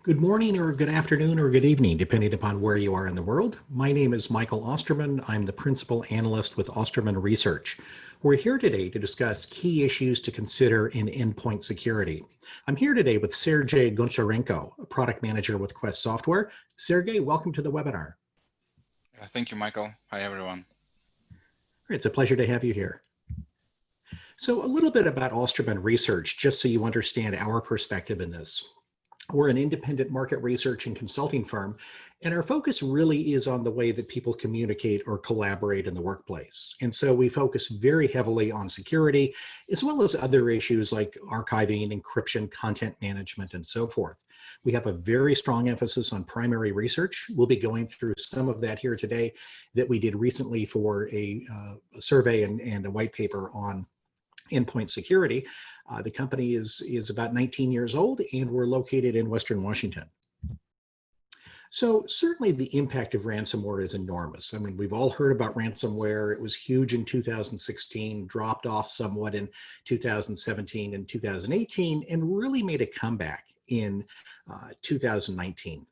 Good morning or good afternoon or good evening, depending upon where you are in the world. My name is Michael Osterman. I'm the principal analyst with Osterman Research. We're here today to discuss key issues to consider in endpoint security. I'm here today with Sergey Goncharenko, a product manager with Quest Software. Sergey, welcome to the webinar. Thank you, Michael. Hi, everyone. It's a pleasure to have you here. So a little bit about Osterman Research, just so you understand our perspective in this. We're an independent market research and consulting firm, and our focus really is on the way that people communicate or collaborate in the workplace. And so we focus very heavily on security, as well as other issues like archiving, encryption, content management, and so forth. We have a very strong emphasis on primary research. We'll be going through some of that here today that we did recently for a survey and a white paper on endpoint security. The company is about 19 years old, and we're located in Western Washington. So certainly the impact of ransomware is enormous. I mean, we've all heard about ransomware. It was huge in 2016, dropped off somewhat in 2017 and 2018, and really made a comeback in 2019.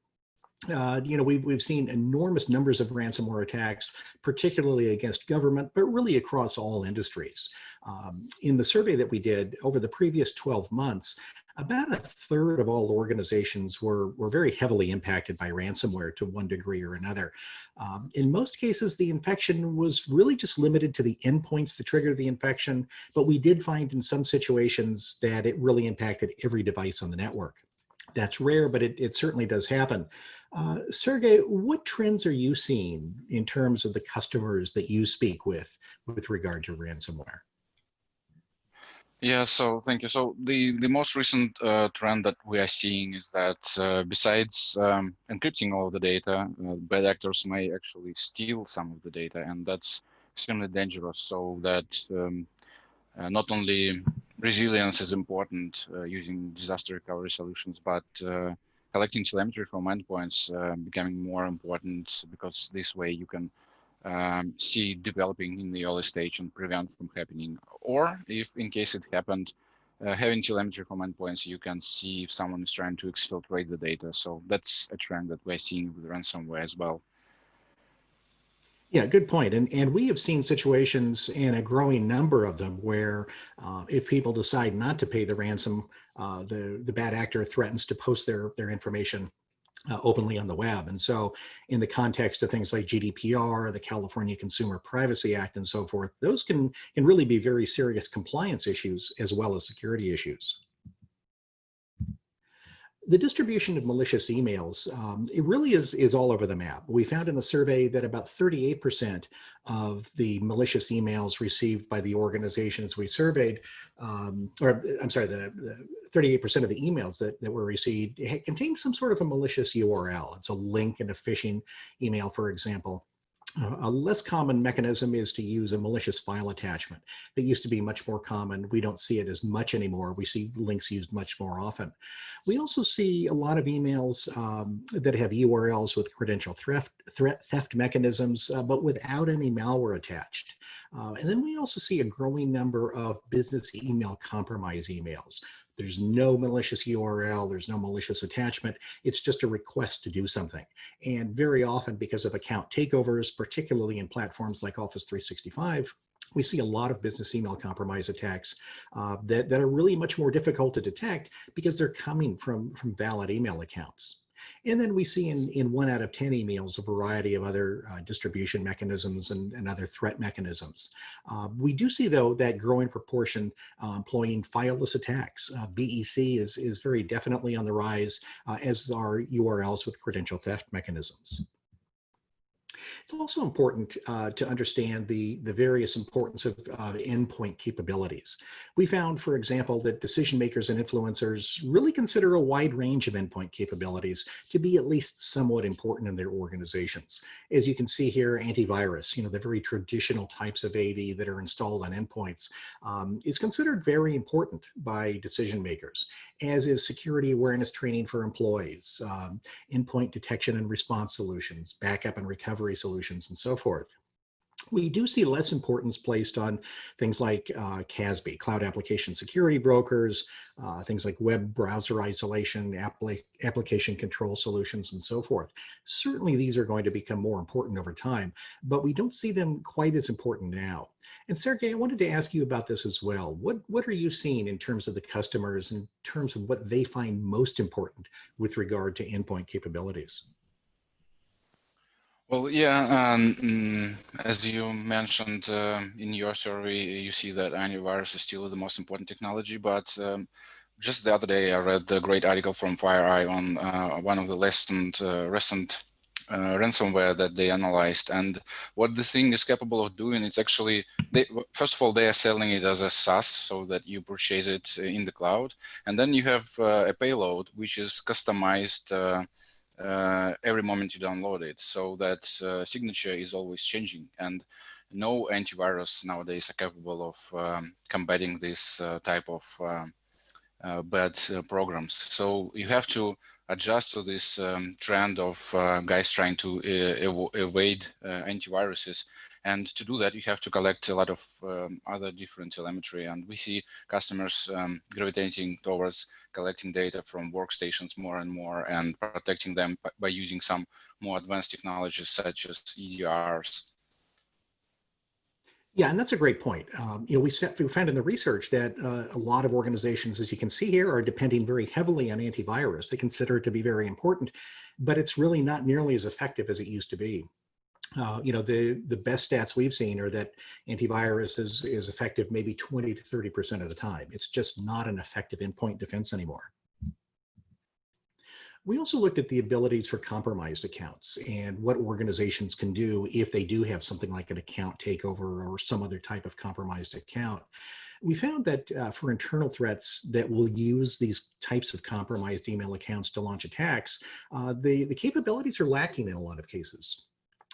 We've seen enormous numbers of ransomware attacks, particularly against government, but really across all industries. In the survey that we did over the previous 12 months, about a third of all organizations were very heavily impacted by ransomware to one degree or another. In most cases, the infection was really just limited to the endpoints that triggered the infection, but we did find in some situations that it really impacted every device on the network. That's rare, but it certainly does happen. Sergey, what trends are you seeing in terms of the customers that you speak with regard to ransomware? Yeah, so thank you. So the most recent trend that we are seeing is that besides encrypting all of the data, bad actors may actually steal some of the data, and that's extremely dangerous. So that not only resilience is important using disaster recovery solutions, but collecting telemetry from endpoints becoming more important, because this way you can see developing in the early stage and prevent from happening. Or if in case it happened, having telemetry from endpoints, you can see if someone is trying to exfiltrate the data. So that's a trend that we're seeing with ransomware as well. Yeah, good point. And we have seen situations, and a growing number of them, where if people decide not to pay the ransom, the bad actor threatens to post their information openly on the web. And so in the context of things like GDPR, the California Consumer Privacy Act, and so forth, those can really be very serious compliance issues as well as security issues. The distribution of malicious emails, it really is all over the map. We found in the survey that about 38% of the malicious emails received by the organizations we surveyed, the 38% of the emails that were received contained some sort of a malicious URL. It's a link in a phishing email, for example. A less common mechanism is to use a malicious file attachment. That used to be much more common. We don't see it as much anymore. We see links used much more often. We also see a lot of emails that have URLs with credential theft mechanisms, but without any malware attached. And then we also see a growing number of business email compromise emails. There's no malicious URL, there's no malicious attachment. It's just a request to do something. And very often, because of account takeovers, particularly in platforms like Office 365, we see a lot of business email compromise attacks that are really much more difficult to detect because they're coming from valid email accounts. And then we see in 1 out of 10 emails a variety of other distribution mechanisms and other threat mechanisms. We do see, though, that growing proportion employing fileless attacks. BEC is very definitely on the rise, as are URLs with credential theft mechanisms. It's also important to understand the various importance of endpoint capabilities. We found, for example, that decision makers and influencers really consider a wide range of endpoint capabilities to be at least somewhat important in their organizations. As you can see here, antivirus, the very traditional types of AV that are installed on endpoints, is considered very important by decision makers, as is security awareness training for employees, endpoint detection and response solutions, backup and recovery solutions, and so forth. We do see less importance placed on things like CASB, Cloud Application Security Brokers, things like web browser isolation, application control solutions, and so forth. Certainly, these are going to become more important over time, but we don't see them quite as important now. And Sergey, I wanted to ask you about this as well. What are you seeing in terms of the customers, in terms of what they find most important with regard to endpoint capabilities? Well, yeah, as you mentioned in your survey, you see that antivirus is still the most important technology, but just the other day I read a great article from FireEye on one of the recent ransomware that they analyzed, and what the thing is capable of doing, it's actually, first of all, they are selling it as a SaaS, so that you purchase it in the cloud, and then you have a payload which is customized every moment you download it, so that signature is always changing, and no antivirus nowadays are capable of combating this type of bad programs. So you have to adjust to this trend of guys trying to evade antiviruses. And to do that, you have to collect a lot of other different telemetry. And we see customers gravitating towards collecting data from workstations more and more, and protecting them by using some more advanced technologies such as EDRs. Yeah, and that's a great point. We found in the research that a lot of organizations, as you can see here, are depending very heavily on antivirus. They consider it to be very important, but it's really not nearly as effective as it used to be. The best stats we've seen are that antivirus is effective maybe 20 to 30% of the time. It's just not an effective endpoint defense anymore. We also looked at the abilities for compromised accounts and what organizations can do if they do have something like an account takeover or some other type of compromised account. We found that for internal threats that will use these types of compromised email accounts to launch attacks, the capabilities are lacking in a lot of cases.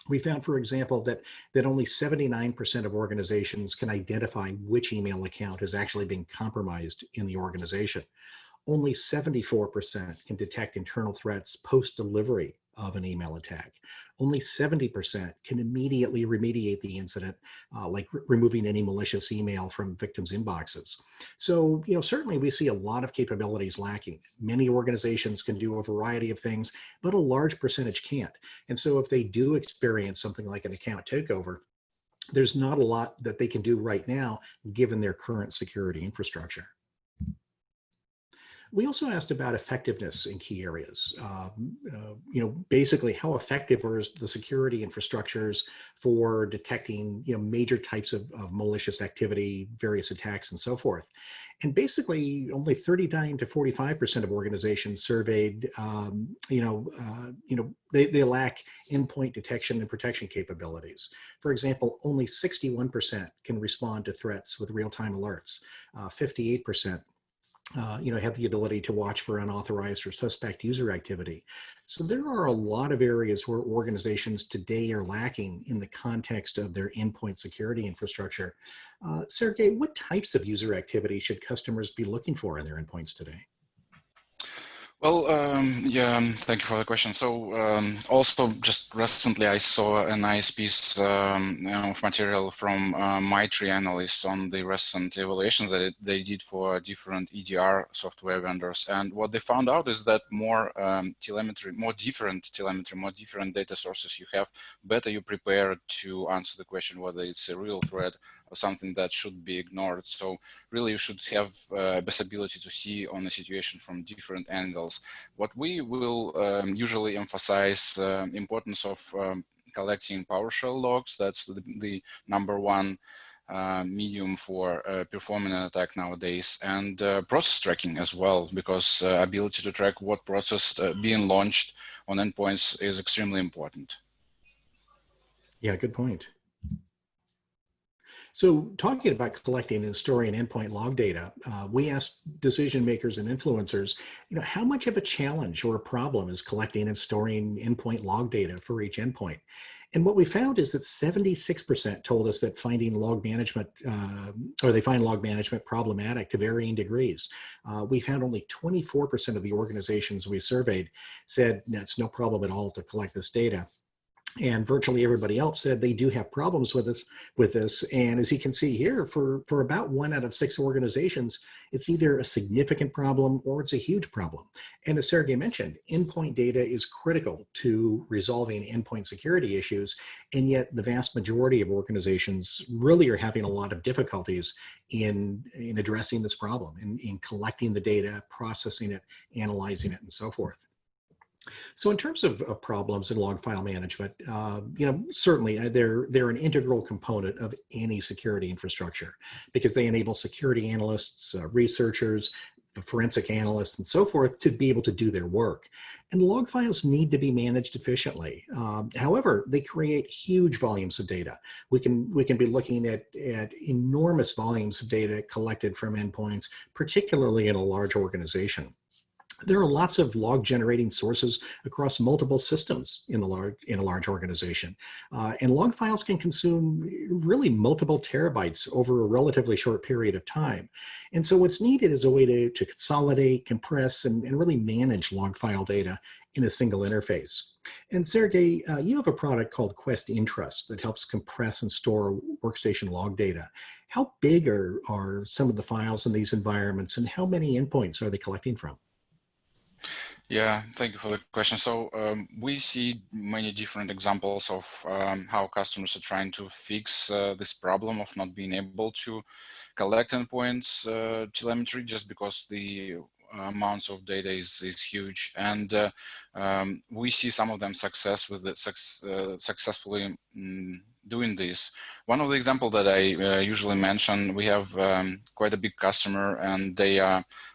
We found, for example, that only 79% of organizations can identify which email account is actually being compromised in the organization. Only 74% can detect internal threats post-delivery of an email attack. Only 70% can immediately remediate the incident, like removing any malicious email from victims' inboxes. So, certainly we see a lot of capabilities lacking. Many organizations can do a variety of things, but a large percentage can't. And so if they do experience something like an account takeover, there's not a lot that they can do right now, given their current security infrastructure. We also asked about effectiveness in key areas. Basically how effective are the security infrastructures for detecting, major types of malicious activity, various attacks, and so forth. And basically, only 39 to 45% of organizations surveyed, they lack endpoint detection and protection capabilities. For example, only 61% can respond to threats with real-time alerts. 58% have the ability to watch for unauthorized or suspect user activity. So there are a lot of areas where organizations today are lacking in the context of their endpoint security infrastructure. Sergey, what types of user activity should customers be looking for in their endpoints today? Well, thank you for the question. So also just recently I saw a nice piece of material from MITRE analysts on the recent evaluations that they did for different EDR software vendors. And what they found out is that more telemetry, more different data sources you have, better you prepare to answer the question whether it's a real threat or something that should be ignored. So really you should have best ability to see on the situation from different angles. What we will usually emphasize importance of collecting PowerShell logs. That's the number one medium for performing an attack nowadays, and process tracking as well, because ability to track what process being launched on endpoints is extremely important. Yeah, good point. So talking about collecting and storing endpoint log data, we asked decision makers and influencers, how much of a challenge or a problem is collecting and storing endpoint log data for each endpoint? And what we found is that 76% told us that finding log management, or they find log management problematic to varying degrees. We found only 24% of the organizations we surveyed said, it's no problem at all to collect this data. And virtually everybody else said they do have problems with this. And as you can see here, for about 1 out of 6 organizations, it's either a significant problem or it's a huge problem. And as Sergey mentioned, endpoint data is critical to resolving endpoint security issues. And yet the vast majority of organizations really are having a lot of difficulties in addressing this problem, in collecting the data, processing it, analyzing it, and so forth. So in terms of problems in log file management, certainly they're an integral component of any security infrastructure because they enable security analysts, researchers, forensic analysts, and so forth to be able to do their work. And log files need to be managed efficiently. However, they create huge volumes of data. We can be looking at enormous volumes of data collected from endpoints, particularly in a large organization. There are lots of log generating sources across multiple systems in a large organization. And log files can consume really multiple terabytes over a relatively short period of time. And so what's needed is a way to consolidate, compress, and really manage log file data in a single interface. And Sergey, you have a product called Quest Intrust that helps compress and store workstation log data. How big are some of the files in these environments, and how many endpoints are they collecting from? Yeah, thank you for the question. So we see many different examples of how customers are trying to fix this problem of not being able to collect endpoints telemetry just because the amounts of data is huge. And we see some of them successfully doing this. One of the examples that I usually mention, we have quite a big customer, and they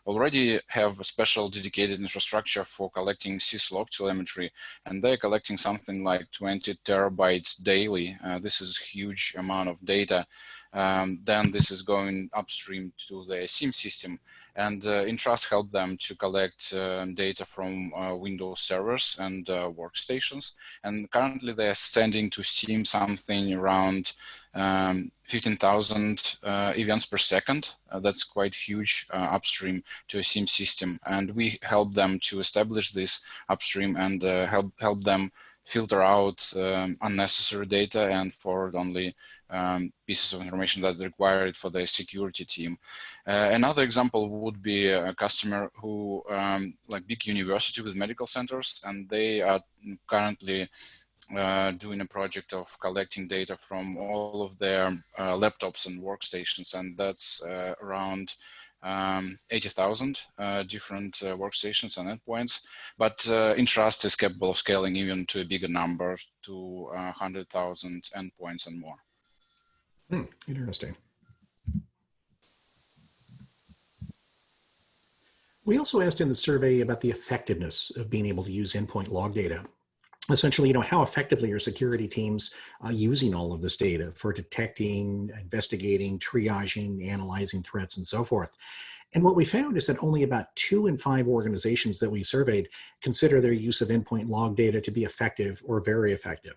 already have a special dedicated infrastructure for collecting syslog telemetry, and they're collecting something like 20 terabytes daily. This is a huge amount of data. Then this is going upstream to the SIEM system, and Entrust helped them to collect data from Windows servers and workstations. And currently they're sending to SIEM something around 15,000 events per second. That's quite huge upstream to a SIEM system. And we help them to establish this upstream and help them filter out unnecessary data and forward only pieces of information that are required for the security team. Another example would be a customer who, like big university with medical centers, and they are currently doing a project of collecting data from all of their laptops and workstations, and that's around 80,000 different workstations and endpoints. But Entrust is capable of scaling even to a bigger number, to 100,000 endpoints and more. Interesting. We also asked in the survey about the effectiveness of being able to use endpoint log data. Essentially, how effectively are security teams using all of this data for detecting, investigating, triaging, analyzing threats, and so forth. And what we found is that only about 2 in 5 organizations that we surveyed consider their use of endpoint log data to be effective or very effective.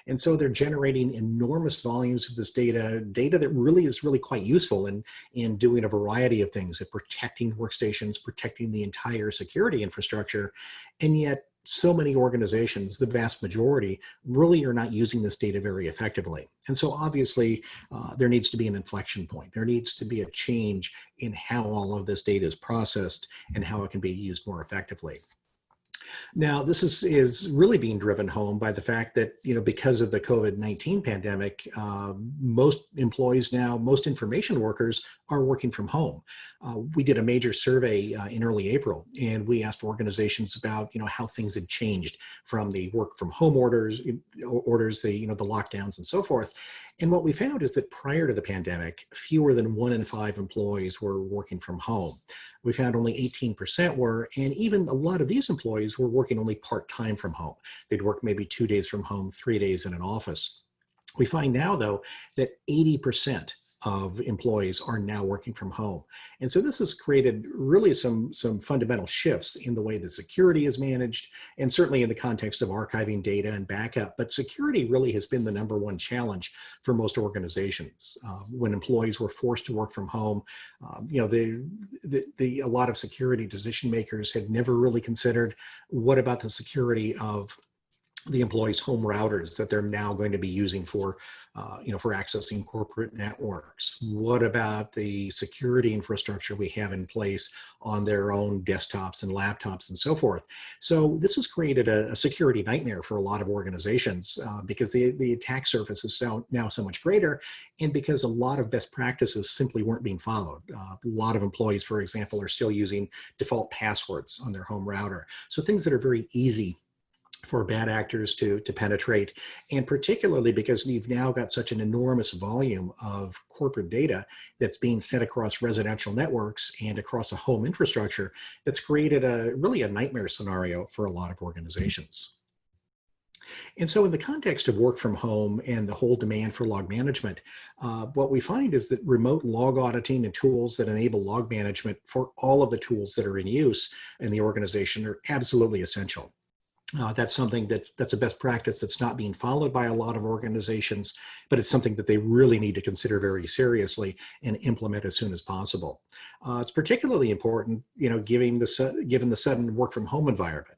And so they're generating enormous volumes of this data that really is quite useful in doing a variety of things, at protecting workstations, protecting the entire security infrastructure. And yet so many organizations, the vast majority, really are not using this data very effectively. And so obviously there needs to be an inflection point. There needs to be a change in how all of this data is processed and how it can be used more effectively. Now, this is really being driven home by the fact that, because of the COVID-19 pandemic, most employees now, most information workers are working from home. We did a major survey in early April, and we asked organizations about, how things had changed from the work from home orders, the lockdowns and so forth. And what we found is that prior to the pandemic, fewer than 1 in 5 employees were working from home. We found only 18% were, and even a lot of these employees were working only part-time from home. They'd work maybe 2 days from home, 3 days in an office. We find now, though, that 80% of employees are now working from home. And so this has created really some fundamental shifts in the way that security is managed, and certainly in the context of archiving data and backup. But security really has been the #1 challenge for most organizations. When employees were forced to work from home, a lot of security decision makers had never really considered what about the security of the employees' home routers that they're now going to be using for, for accessing corporate networks? What about the security infrastructure we have in place on their own desktops and laptops and so forth? So this has created a security nightmare for a lot of organizations because the attack surface is now so much greater, and because a lot of best practices simply weren't being followed. A lot of employees, for example, are still using default passwords on their home router. So things that are very easy for bad actors to penetrate, and particularly because we've now got such an enormous volume of corporate data that's being sent across residential networks and across a home infrastructure, that's created really a nightmare scenario for a lot of organizations. And so in the context of work from home and the whole demand for log management, what we find is that remote log auditing and tools that enable log management for all of the tools that are in use in the organization are absolutely essential. That's something that's a best practice that's not being followed by a lot of organizations, but it's something that they really need to consider very seriously and implement as soon as possible. It's particularly important, given the sudden work from home environment.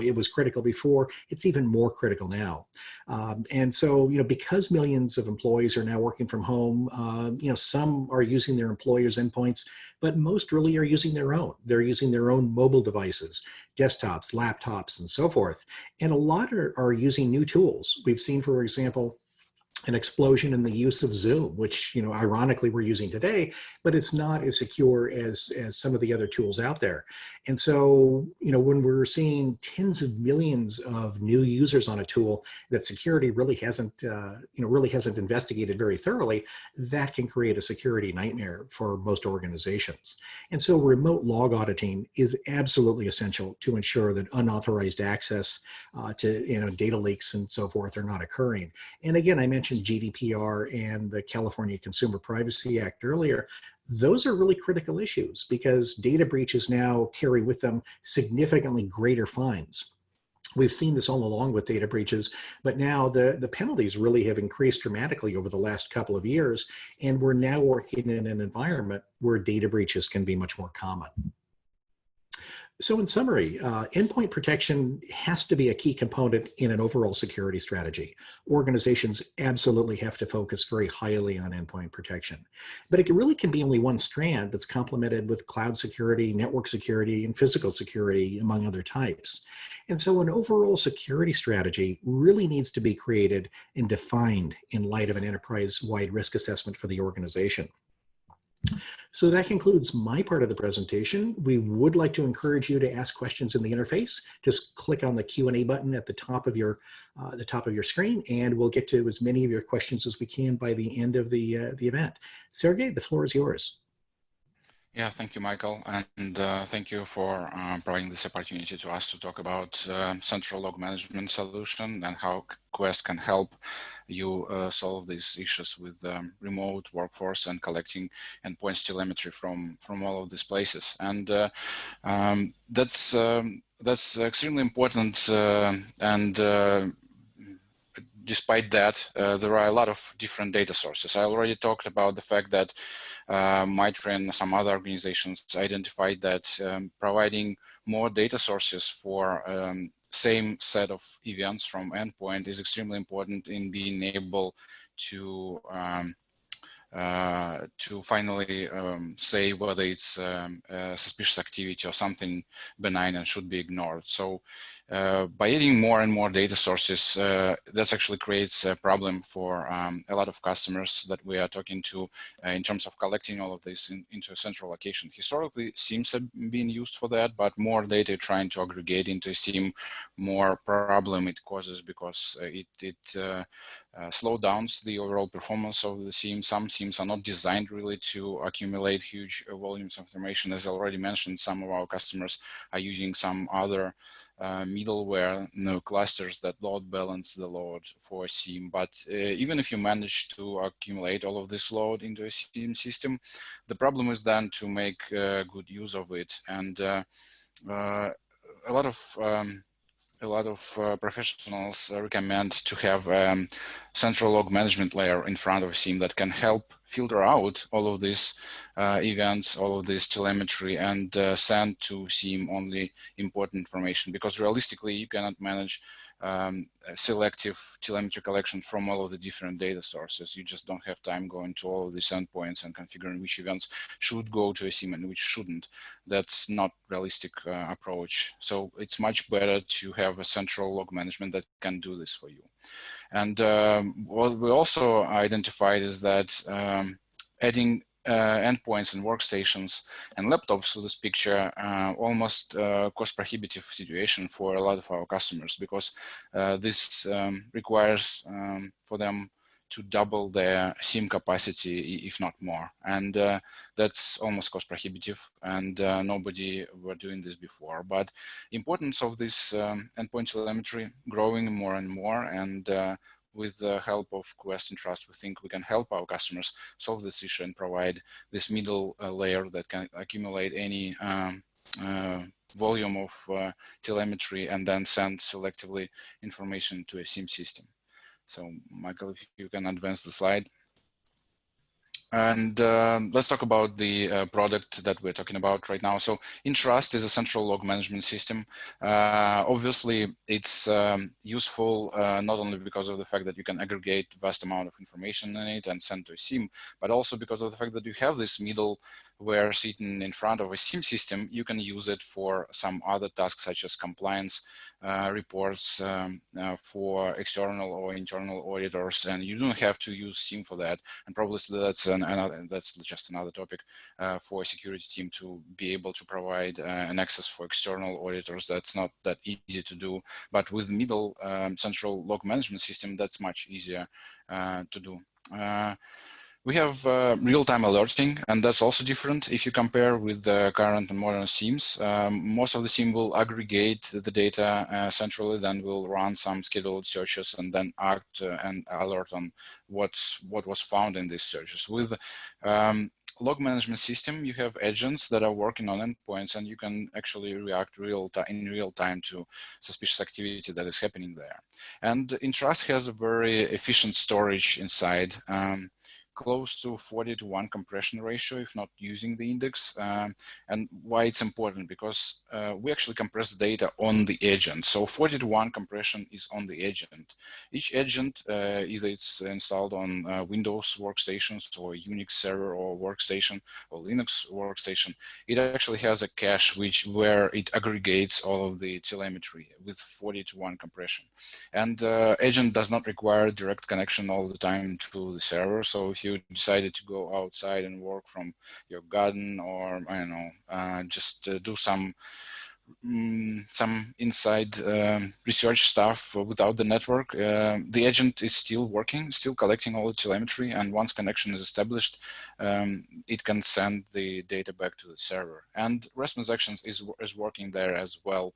It was critical before; it's even more critical now. And so, because millions of employees are now working from home, some are using their employers' endpoints, but most really are using their own. They're using their own mobile devices, desktops, laptops, and so forth. And a lot are using new tools. We've seen, for example, an explosion in the use of Zoom, which, ironically we're using today, but it's not as secure as some of the other tools out there. And so, when we're seeing tens of millions of new users on a tool that security really hasn't investigated very thoroughly, that can create a security nightmare for most organizations. And so remote log auditing is absolutely essential to ensure that unauthorized access to, data leaks and so forth are not occurring. And again, I mentioned GDPR and the California Consumer Privacy Act earlier. Those are really critical issues because data breaches now carry with them significantly greater fines. We've seen this all along with data breaches, but now the penalties really have increased dramatically over the last couple of years, and we're now working in an environment where data breaches can be much more common. So in summary, endpoint protection has to be a key component in an overall security strategy. Organizations absolutely have to focus very highly on endpoint protection, but it really can be only one strand that's complemented with cloud security, network security, and physical security, among other types. And so an overall security strategy really needs to be created and defined in light of an enterprise-wide risk assessment for the organization. So that concludes my part of the presentation. We would like to encourage you to ask questions in the interface. Just click on the Q&A button at the top of your screen, and we'll get to as many of your questions as we can by the end of the event. Sergey, the floor is yours. Yeah, thank you, Michael, and thank you for providing this opportunity to us to talk about central log management solution and how Quest can help you solve these issues with remote workforce and collecting endpoint telemetry from all of these places. And that's extremely important. And despite that, there are a lot of different data sources. I already talked about the fact that MITRE and some other organizations identified that providing more data sources for same set of events from endpoint is extremely important in being able to finally say whether it's suspicious activity or something benign and should be ignored. So by adding more and more data sources, that actually creates a problem for a lot of customers that we are talking to in terms of collecting all of this into a central location. Historically, SIEMs have been used for that, but more data trying to aggregate into a SIEM, more problem it causes because it slow down the overall performance of the SIEM. Some SIEMs are not designed really to accumulate huge volumes of information. As I already mentioned, some of our customers are using some other middleware clusters that load balance the load for a SIEM. But even if you manage to accumulate all of this load into a SIEM system, the problem is then to make good use of it. And a lot of professionals recommend to have central log management layer in front of a SIEM that can help filter out all of these events, all of this telemetry, and send to SIEM only important information, because realistically you cannot manage selective telemetry collection from all of the different data sources. You just don't have time going to all of these endpoints and configuring which events should go to a SIEM and which shouldn't. That's not realistic approach. So it's much better to have a central log management that can do this for you. And what we also identified is that adding endpoints and workstations and laptops to this picture almost cost prohibitive situation for a lot of our customers, because this requires for them to double their SIEM capacity, if not more. And that's almost cost prohibitive, and nobody were doing this before. But importance of this endpoint telemetry growing more and more, and with the help of Quest and Trust, we think we can help our customers solve this issue and provide this middle layer that can accumulate any volume of telemetry and then send selectively information to a SIEM system. So Michael, if you can advance the slide. And let's talk about the product that we're talking about right now. So Trust is a central log management system. Obviously, it's useful not only because of the fact that you can aggregate vast amount of information in it and send to a SIEM, but also because of the fact that you have this middleware sitting in front of a SIEM system. You can use it for some other tasks, such as compliance reports for external or internal auditors, and you don't have to use SIEM for that. And probably that's just another topic for a security team to be able to provide an access for external auditors. That's not that easy to do, but with middle central log management system, that's much easier to do. We have real-time alerting, and that's also different if you compare with the current and modern SIEMs. Most of the SIEM will aggregate the data centrally, then will run some scheduled searches and then act and alert on what was found in these searches. With log management system, you have agents that are working on endpoints, and you can actually react in real time to suspicious activity that is happening there. And Trust has a very efficient storage inside. Close to 40:1 compression ratio if not using the index. And why it's important, because we actually compress the data on the agent. So 40:1 compression is on the agent. Each agent, either it's installed on Windows workstations or Unix server or workstation or Linux workstation, it actually has a cache where it aggregates all of the telemetry with 40:1 compression. And agent does not require direct connection all the time to the server. So if you decided to go outside and work from your garden, or I don't know, just do some inside research stuff without the network, the agent is still working, still collecting all the telemetry, and once connection is established, it can send the data back to the server. And REST transactions is working there as well.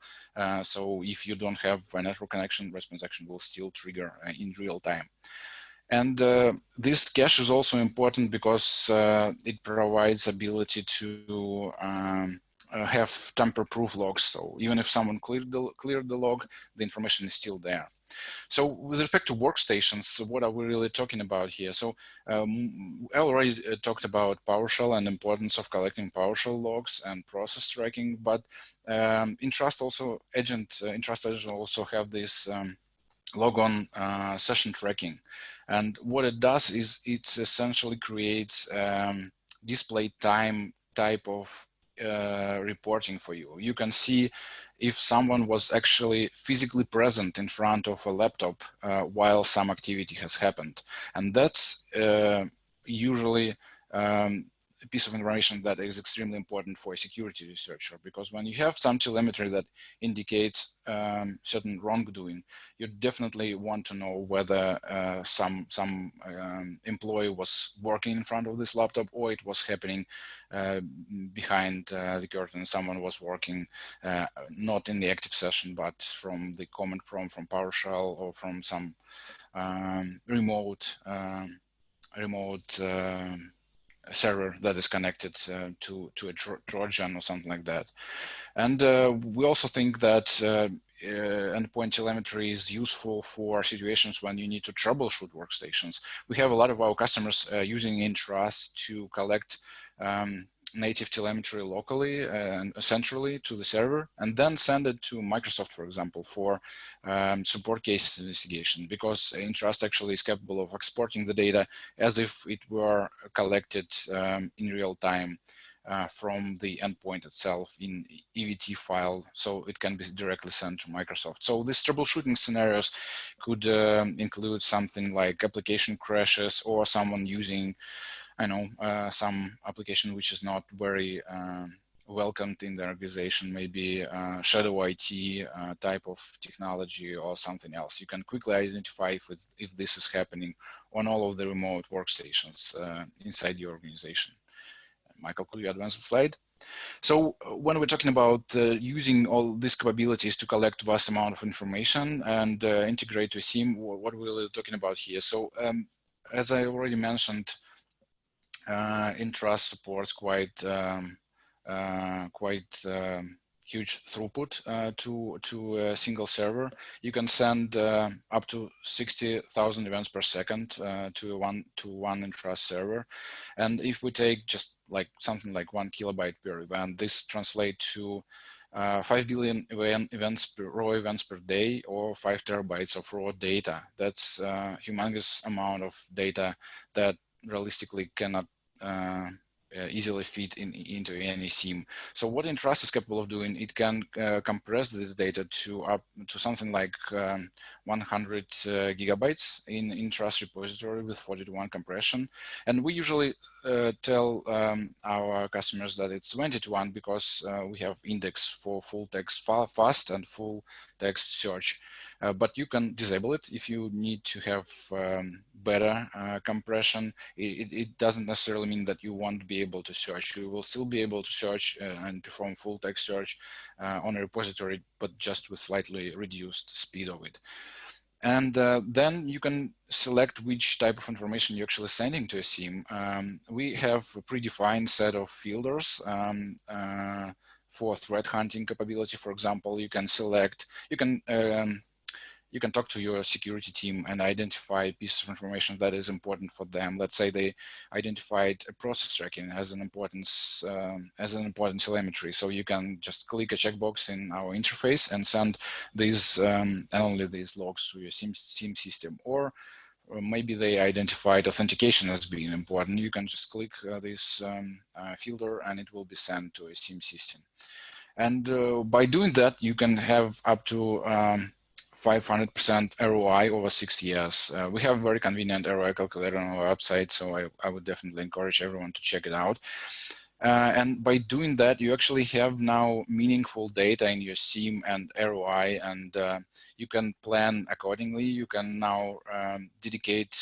So if you don't have a network connection, REST transaction will still trigger in real time. And this cache is also important because it provides ability to have tamper-proof logs. So even if someone cleared the log, the information is still there. So with respect to workstations, what are we really talking about here? So I already talked about PowerShell and the importance of collecting PowerShell logs and process tracking, but Trust agent also have this logon session tracking. And what it does is it essentially creates display time type of reporting for you. You can see if someone was actually physically present in front of a laptop while some activity has happened. And that's usually a piece of information that is extremely important for a security researcher, because when you have some telemetry that indicates certain wrongdoing, you definitely want to know whether some employee was working in front of this laptop, or it was happening behind the curtain. Someone was working not in the active session, but from the command prompt from PowerShell or from some remote server that is connected to a Trojan or something like that. And we also think that endpoint telemetry is useful for situations when you need to troubleshoot workstations. We have a lot of our customers using Intras to collect native telemetry locally and centrally to the server, and then send it to Microsoft, for example, for support case investigation, because Intras actually is capable of exporting the data as if it were collected in real time from the endpoint itself in EVT file, so it can be directly sent to Microsoft. So these troubleshooting scenarios could include something like application crashes, or someone using, I know, some application which is not very welcomed in the organization, maybe shadow IT type of technology or something else. You can quickly identify if this is happening on all of the remote workstations inside your organization. Michael, could you advance the slide? So when we're talking about using all these capabilities to collect vast amount of information and integrate to SIEM, what we're talking about here. So as I already mentioned, Intras supports quite huge throughput to a single server. You can send up to 60,000 events per second to one Intras server, and if we take just like something like 1 kilobyte per event, this translates to 5 billion raw events per day, or 5 terabytes of raw data. That's a humongous amount of data that realistically cannot easily fit into any SIEM. So what Intras is capable of doing, it can compress this data to up to something like 100 gigabytes in Intras repository with 40:1 compression. And we usually tell our customers that it's 20:1 because we have index for full text fast and full text search. But you can disable it if you need to have better compression. It doesn't necessarily mean that you won't be able to search. You will still be able to search and perform full text search on a repository, but just with slightly reduced speed of it. And then you can select which type of information you're actually sending to a SIEM. We have a predefined set of filters for threat hunting capability. For example, you can select, you can talk to your security team and identify pieces of information that is important for them. Let's say they identified a process tracking as an important telemetry. So you can just click a checkbox in our interface and send these and only these logs to your SIEM system. Or maybe they identified authentication as being important. You can just click this filter and it will be sent to a SIEM system. And by doing that, you can have up to 500% ROI over 6 years. We have a very convenient ROI calculator on our website, so I would definitely encourage everyone to check it out. And by doing that, you actually have now meaningful data in your SIEM and ROI, and you can plan accordingly. You can now dedicate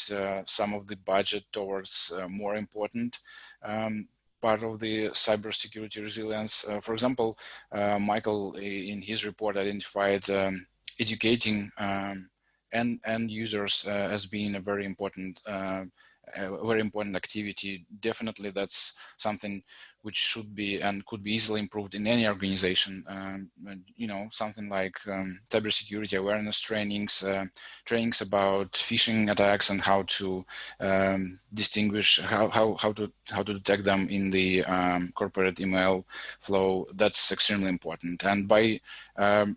some of the budget towards more important part of the cybersecurity resilience. For example, Michael in his report identified educating end users as being a very important activity. Definitely, that's something which should be and could be easily improved in any organization. You know, something like cybersecurity awareness trainings, trainings about phishing attacks and how to distinguish how to detect them in the corporate email flow. That's extremely important. And by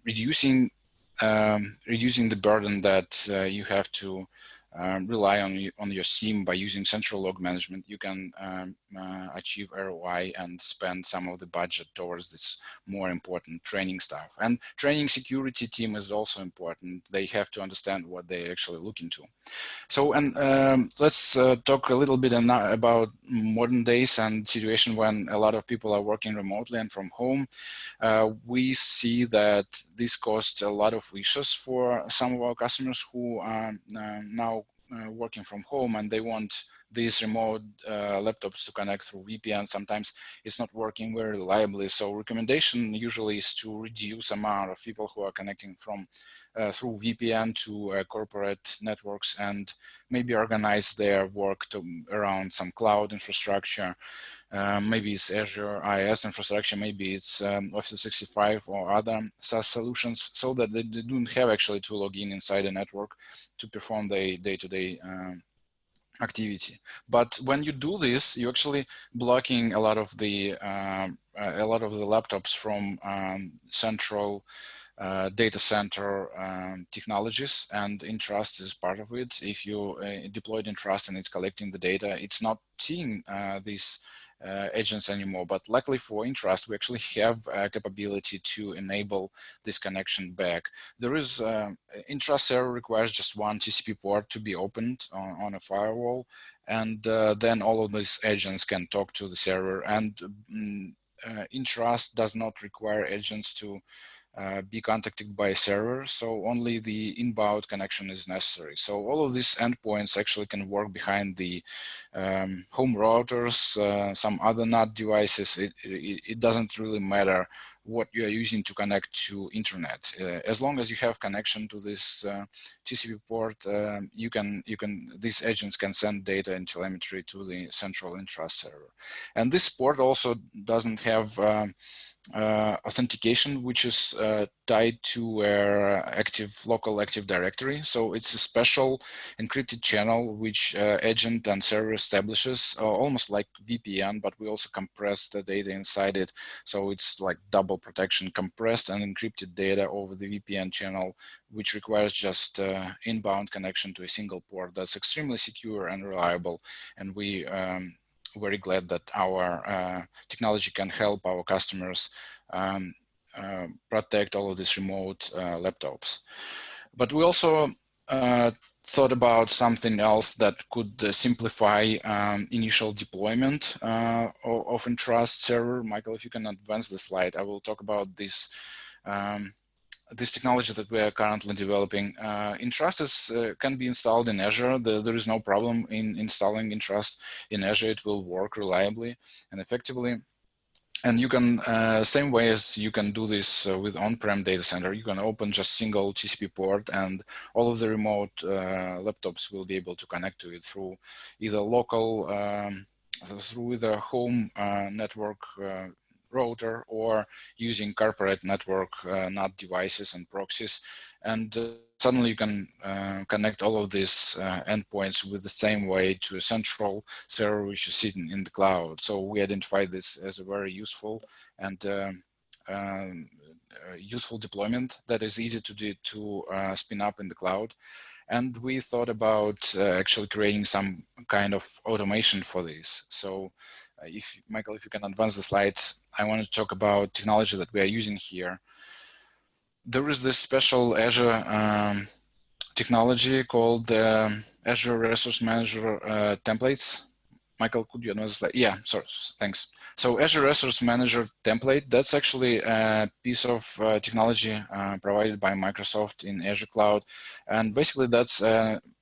reducing the burden that you have to rely on your SIEM by using central log management, you can achieve ROI and spend some of the budget towards this more important training stuff. And training security team is also important. They have to understand what they're actually looking to. So, and let's talk a little bit about modern days and situation when a lot of people are working remotely and from home. We see that this caused a lot of issues for some of our customers who are now working from home, and they want these remote laptops to connect through VPN. Sometimes it's not working very reliably. So recommendation usually is to reduce amount of people who are connecting from through VPN to corporate networks, and maybe organize their work around some cloud infrastructure. Maybe it's Azure IaaS infrastructure, maybe it's Office 365 or other SaaS solutions, so that they don't have actually to log in inside a network to perform the day-to-day activity. But when you do this, you're actually blocking a lot of the laptops from central data center technologies, and Entrust is part of it. If you deployed Entrust and it's collecting the data, it's not seeing these agents anymore. But luckily for Entrust, we actually have a capability to enable this connection back. There is Entrust server requires just one TCP port to be opened on a firewall, and then all of these agents can talk to the server. And Entrust does not require agents to be contacted by a server, so only the inbound connection is necessary. So all of these endpoints actually can work behind the home routers, some other NAT devices. It doesn't really matter what you are using to connect to internet. As long as you have connection to this TCP port, these agents can send data and telemetry to the central Entrust server. And this port also doesn't have authentication, which is tied to local Active Directory. So it's a special encrypted channel which agent and server establishes, almost like VPN, but we also compress the data inside it. So it's like double protection, compressed and encrypted data over the VPN channel, which requires just inbound connection to a single port. That's extremely secure and reliable. And we very glad that our technology can help our customers protect all of these remote laptops. But we also thought about something else that could simplify initial deployment of Entrust server. Michael, if you can advance the slide, I will talk about this this technology that we are currently developing. Entrust can be installed in Azure. There is no problem in installing Entrust in Azure. It will work reliably and effectively. And you can, same way as you can do this with on-prem data center, you can open just single TCP port, and all of the remote laptops will be able to connect to it through either local, through the home network router, or using corporate network NAT devices and proxies. And suddenly you can connect all of these endpoints with the same way to a central server which is sitting in the cloud. So we identified this as a very useful and useful deployment that is easy to spin up in the cloud. And we thought about actually creating some kind of automation for this. So Michael, if you can advance the slide, I want to talk about technology that we are using here. There is this special Azure technology called Azure Resource Manager templates. Michael, could you advance the slide? Yeah, sorry, thanks. So Azure Resource Manager template, that's actually a piece of technology provided by Microsoft in Azure Cloud. And basically that's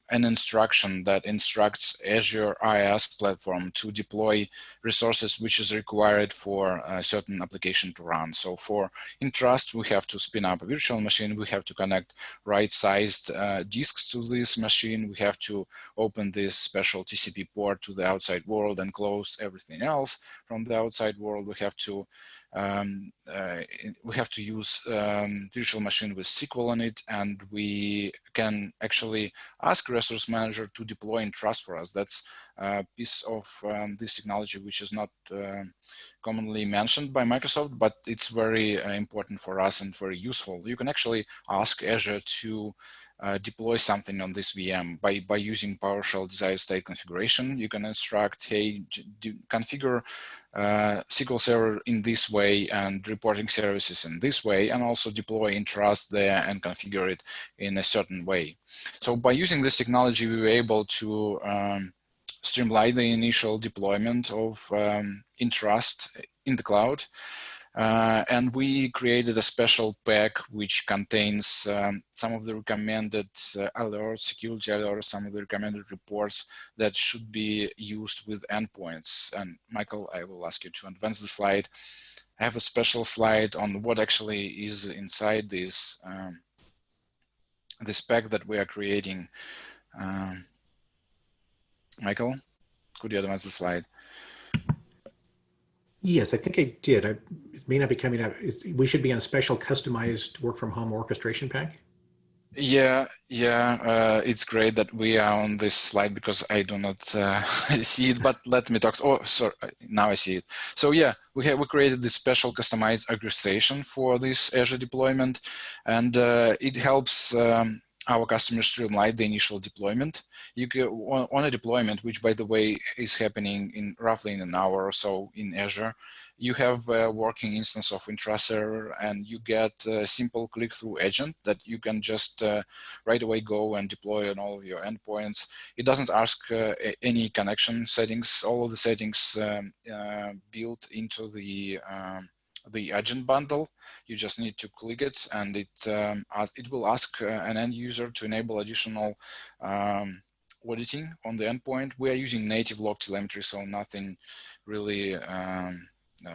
an instruction that instructs Azure IaaS platform to deploy resources which is required for a certain application to run. So for Entrust, we have to spin up a virtual machine. We have to connect right-sized disks to this machine. We have to open this special TCP port to the outside world and close everything else from the outside world. We have to use virtual machine with SQL on it, and we can actually ask Resource Manager to deploy Entrust for us. That's a piece of this technology which is not commonly mentioned by Microsoft, but it's very important for us and very useful. You can actually ask Azure to deploy something on this VM by using PowerShell desired state configuration. You can instruct, hey, configure SQL Server in this way and reporting services in this way, and also deploy Entrust there and configure it in a certain way. So by using this technology, we were able to streamline the initial deployment of Entrust in the cloud. And we created a special pack which contains some of the recommended alerts, security alerts, some of the recommended reports that should be used with endpoints. And Michael, I will ask you to advance the slide. I have a special slide on what actually is inside this this pack that we are creating. Michael, could you advance the slide? Yes, I think I did. It may not be coming up. We should be on a special customized work from home orchestration pack. Yeah, it's great that we are on this slide because I do not see it, but let me talk. Oh, sorry, now I see it. So yeah, we created this special customized orchestration for this Azure deployment, and it helps our customers streamline the initial deployment. You can, on a deployment, which by the way is happening in roughly in an hour or so in Azure, you have a working instance of Intraserver, and you get a simple click-through agent that you can just right away go and deploy on all of your endpoints. It doesn't ask any connection settings. All of the settings built into the agent bundle. You just need to click it, and it will ask an end user to enable additional auditing on the endpoint. We are using native log telemetry, so nothing really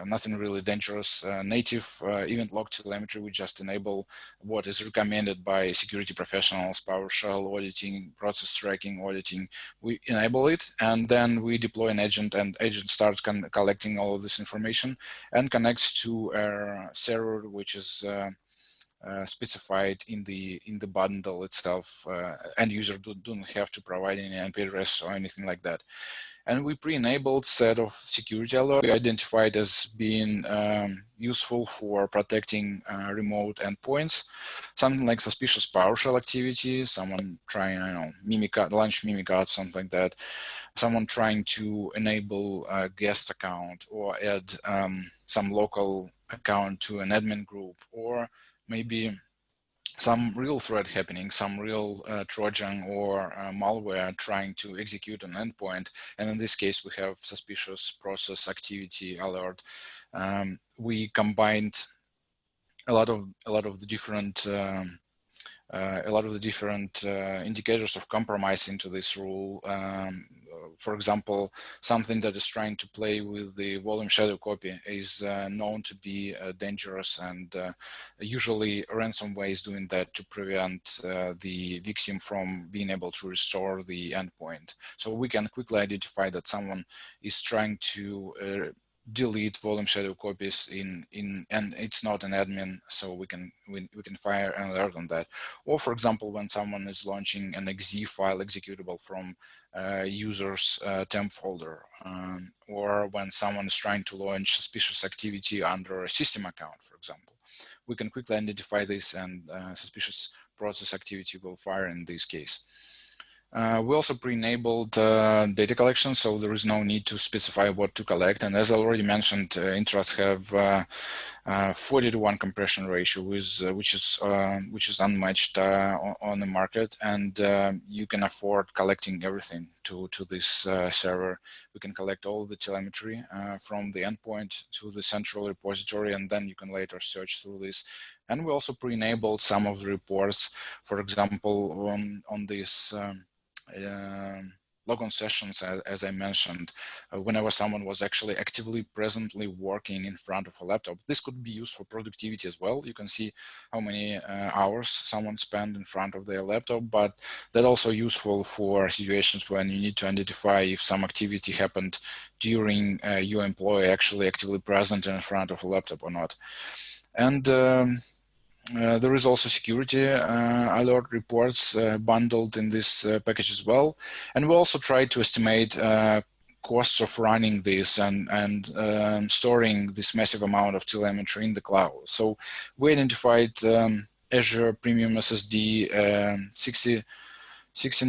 nothing really dangerous. Native event log telemetry, we just enable what is recommended by security professionals, PowerShell auditing, process tracking auditing. We enable it, and then we deploy an agent, and agent starts collecting all of this information and connects to a server which is specified in the bundle itself. End user don't have to provide any IP address or anything like that. And we pre-enabled set of security alerts we identified as being useful for protecting remote endpoints. Something like suspicious PowerShell activity, someone trying, I don't know, launch Mimikatz, something like that. Someone trying to enable a guest account or add some local account to an admin group, or maybe some real threat happening, some real Trojan or malware trying to execute an endpoint. And in this case, we have suspicious process activity alert. We combined a lot of the different indicators of compromise into this rule. For example, something that is trying to play with the volume shadow copy is known to be dangerous, and usually ransomware is doing that to prevent the victim from being able to restore the endpoint. So we can quickly identify that someone is trying to delete volume shadow copies and it's not an admin, so we can fire an alert on that. Or for example, when someone is launching an exe file executable from user's temp folder, or when someone is trying to launch suspicious activity under a system account, for example, we can quickly identify this, and suspicious process activity will fire in this case. We also pre-enabled data collection, so there is no need to specify what to collect. And as I already mentioned, Intras have 40-to-1 compression ratio, which is unmatched on the market, and you can afford collecting everything to this server. We can collect all the telemetry from the endpoint to the central repository, and then you can later search through this. And we also pre-enabled some of the reports, for example, on this logon sessions, as I mentioned, whenever someone was actually actively presently working in front of a laptop. This could be used for productivity as well. You can see how many hours someone spent in front of their laptop, but that's also useful for situations when you need to identify if some activity happened during your employee actually actively present in front of a laptop or not. And there is also security alert reports bundled in this package as well. And we also try to estimate costs of running this and storing this massive amount of telemetry in the cloud. So we identified Azure Premium SSD 16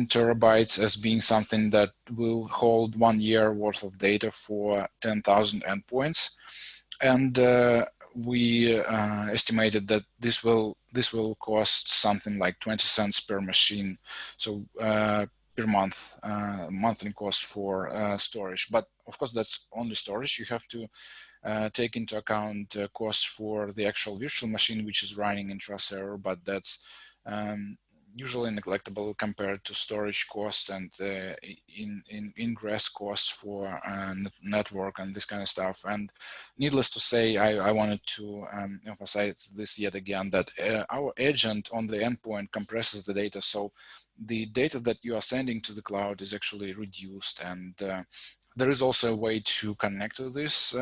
terabytes as being something that will hold 1 year worth of data for 10,000 endpoints. And we estimated that this will cost something like 20 cents per machine, so per month, monthly cost for storage. But of course, that's only storage. You have to take into account costs for the actual virtual machine which is running intra-server, but that's usually neglectable compared to storage costs and in ingress costs for network and this kind of stuff. And needless to say, I wanted to emphasize this yet again, that our agent on the endpoint compresses the data, so the data that you are sending to the cloud is actually reduced. And there is also a way to connect to this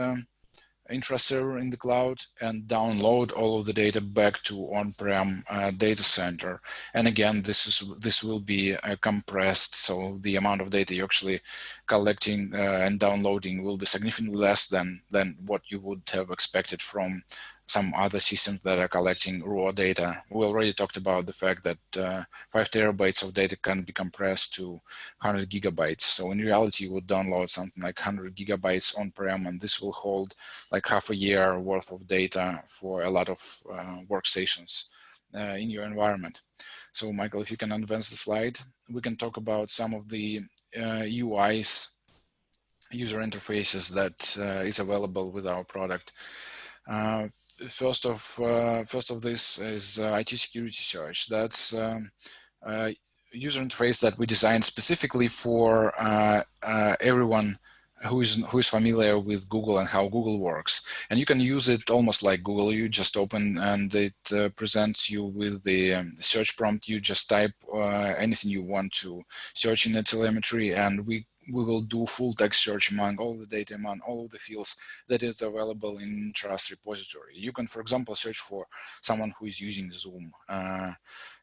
intra-server in the cloud and download all of the data back to on-prem data center. And again, this will be compressed, so the amount of data you're actually collecting and downloading will be significantly less than what you would have expected from some other systems that are collecting raw data. We already talked about the fact that 5 terabytes of data can be compressed to 100 gigabytes. So in reality, you would download something like 100 gigabytes on-prem, and this will hold like half a year worth of data for a lot of workstations in your environment. So Michael, if you can advance the slide, we can talk about some of the UIs, user interfaces that is available with our product. First of this is IT security search. That's user interface that we designed specifically for everyone who is familiar with Google and how Google works. And you can use it almost like Google. You just open and it presents you with the search prompt. You just type anything you want to search in the telemetry, and we will do full text search among all the data, among all of the fields that is available in Trust repository. You can, for example, search for someone who is using Zoom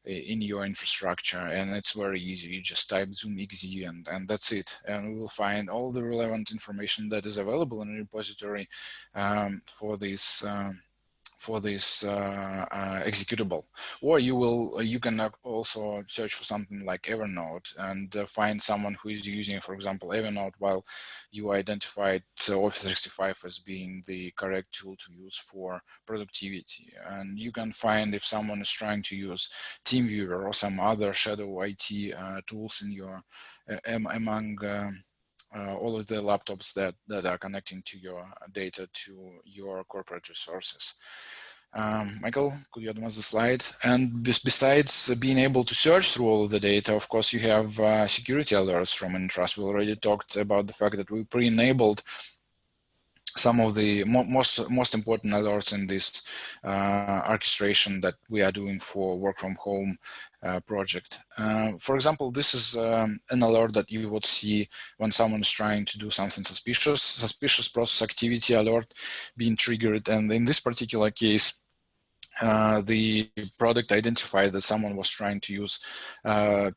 in your infrastructure, and it's very easy. You just type Zoom XZ and that's it. And we will find all the relevant information that is available in a repository for this executable. Or you can also search for something like Evernote and find someone who is using, for example, Evernote, while you identified Office 365 as being the correct tool to use for productivity. And you can find if someone is trying to use TeamViewer or some other shadow IT tools in your among all of the laptops that are connecting to your data to your corporate resources. Michael, could you advance the slide? And besides being able to search through all of the data, of course, you have security alerts from Entrust. We already talked about the fact that we pre-enabled some of the most important alerts in this orchestration that we are doing for work from home project. For example, this is an alert that you would see when someone is trying to do something suspicious process activity alert being triggered. And in this particular case, the product identified that someone was trying to use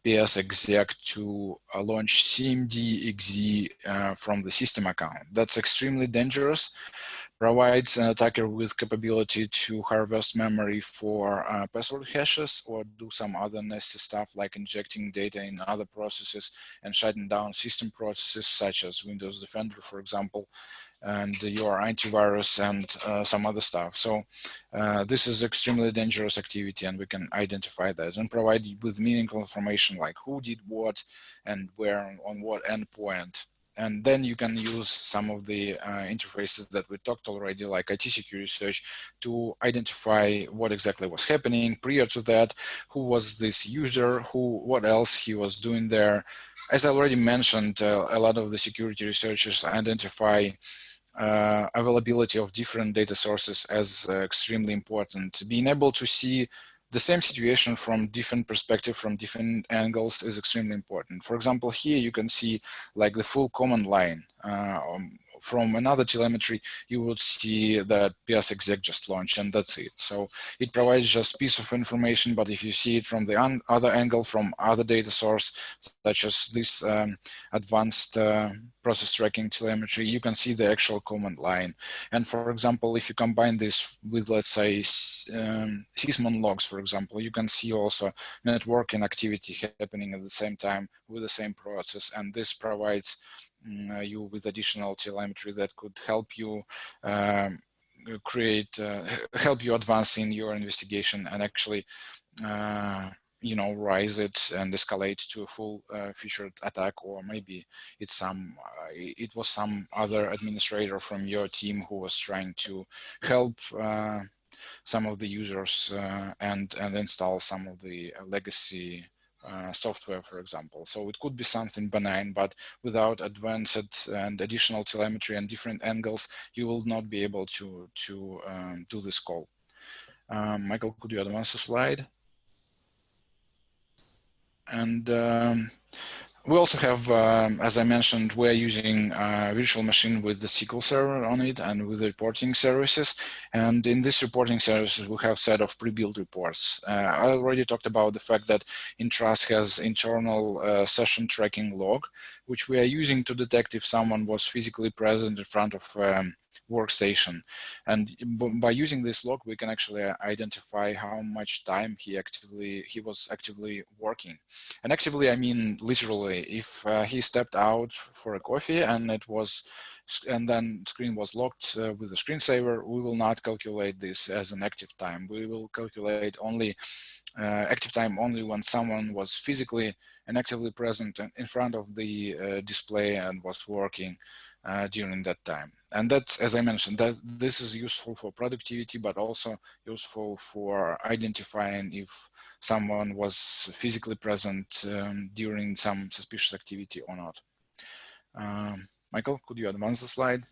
PS exec to launch CMD.exe from the system account. That's extremely dangerous. Provides an attacker with capability to harvest memory for password hashes or do some other nasty stuff like injecting data in other processes and shutting down system processes such as Windows Defender, for example, and your antivirus and some other stuff. So this is extremely dangerous activity, and we can identify that and provide you with meaningful information like who did what and where on what endpoint. And then you can use some of the interfaces that we talked already, like IT security search, to identify what exactly was happening prior to that, who was this user, what else he was doing there. As I already mentioned, a lot of the security researchers identify availability of different data sources as extremely important. Being able to see the same situation from different perspective, from different angles is extremely important. For example, here you can see like the full command line. From another telemetry, you would see that PS exec just launched, and that's it. So it provides just piece of information, but if you see it from the other angle, from other data source, such as this advanced process tracking telemetry, you can see the actual command line. And for example, if you combine this with, let's say, sysmon logs, for example, you can see also networking activity happening at the same time with the same process, and this provides you with additional telemetry that could help you help you advance in your investigation and actually rise it and escalate to a full featured attack, or maybe it's it was some other administrator from your team who was trying to help some of the users and install some of the legacy software, for example. So it could be something benign, but without advanced and additional telemetry and different angles, you will not be able to do this call. Michael, could you advance the slide? And we also have, as I mentioned, we're using a virtual machine with the SQL Server on it and with the reporting services. And in this reporting services, we have a set of pre-built reports. I already talked about the fact that Entrust has internal session tracking log, which we are using to detect if someone was physically present in front of workstation. And by using this log, we can actually identify how much time he was actively working. And actively, I mean literally. If he stepped out for a coffee and then screen was locked with the screensaver, we will not calculate this as an active time. We will calculate only active time only when someone was physically and actively present in front of the display and was working during that time. And that's, as I mentioned, that this is useful for productivity, but also useful for identifying if someone was physically present during some suspicious activity or not. Michael, could you advance the slide?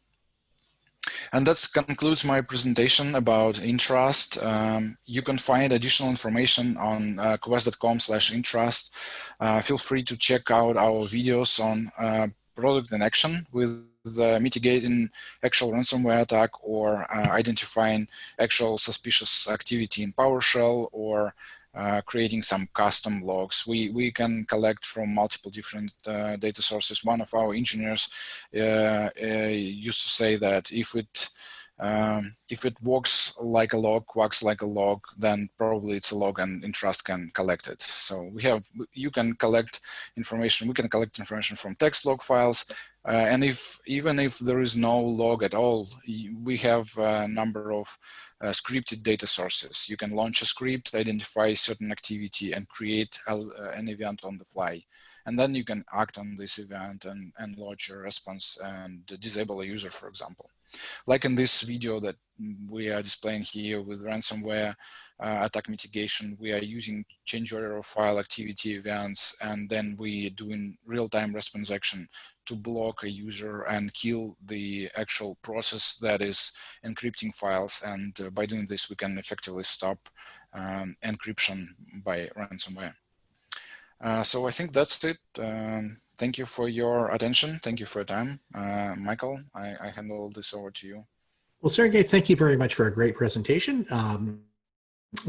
And that concludes my presentation about Entrust. You can find additional information on quest.com/Entrust. Feel free to check out our videos on product in action with mitigating actual ransomware attack or identifying actual suspicious activity in PowerShell or creating some custom logs. We can collect from multiple different data sources. One of our engineers used to say that if it walks like a log, quacks like a log, then probably it's a log and Entrust can collect it. So you can collect information. We can collect information from text log files. And even if there is no log at all, we have a number of scripted data sources. You can launch a script, identify certain activity, and create an event on the fly. And then you can act on this event and launch a response and disable a user, for example. Like in this video that we are displaying here with ransomware attack mitigation, we are using change order of file activity events, and then we doing real-time response action to block a user and kill the actual process that is encrypting files. And by doing this, we can effectively stop encryption by ransomware. So I think that's it. Thank you for your attention. Thank you for your time. Michael, I hand all this over to you. Well, Sergey, thank you very much for a great presentation.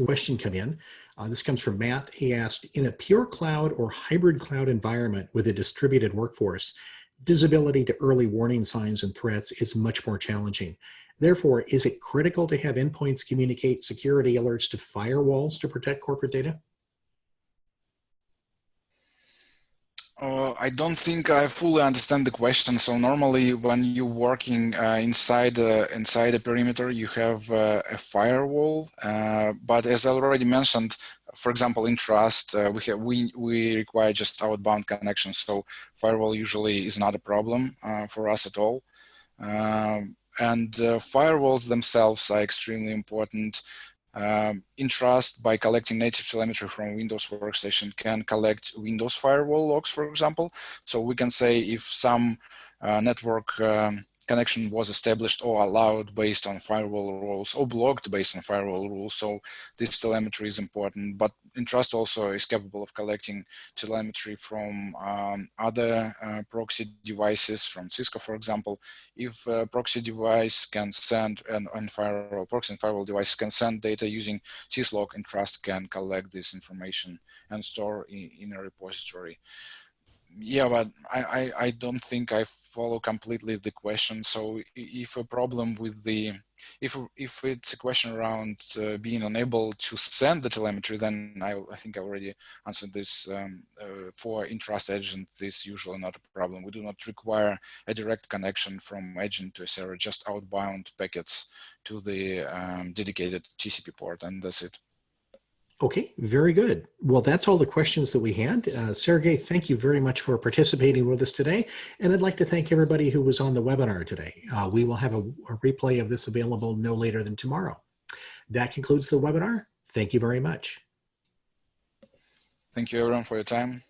Question come in. This comes from Matt. He asked, in a pure cloud or hybrid cloud environment with a distributed workforce, visibility to early warning signs and threats is much more challenging. Therefore, is it critical to have endpoints communicate security alerts to firewalls to protect corporate data? I don't think I fully understand the question. So normally when you're working inside a perimeter, you have a firewall. But as I already mentioned, for example, in Trust, we require just outbound connections. So firewall usually is not a problem for us at all. And firewalls themselves are extremely important. Entrust, by collecting native telemetry from Windows Workstation, can collect Windows firewall logs, for example. So we can say if some network connection was established or allowed based on firewall rules or blocked based on firewall rules. So this telemetry is important, but Entrust also is capable of collecting telemetry from other proxy devices, from Cisco, for example. If a proxy device can send, proxy and firewall device can send data using syslog, Entrust can collect this information and store in a repository. Yeah, but I don't think I follow completely the question. So if a problem with the, if it's a question around being unable to send the telemetry, then I think I already answered this. For Entrust agent, this is usually not a problem. We do not require a direct connection from agent to a server, just outbound packets to the dedicated TCP port, and that's it. Okay, very good. Well, that's all the questions that we had. Sergey, thank you very much for participating with us today. And I'd like to thank everybody who was on the webinar today. We will have a replay of this available no later than tomorrow. That concludes the webinar. Thank you very much. Thank you everyone for your time.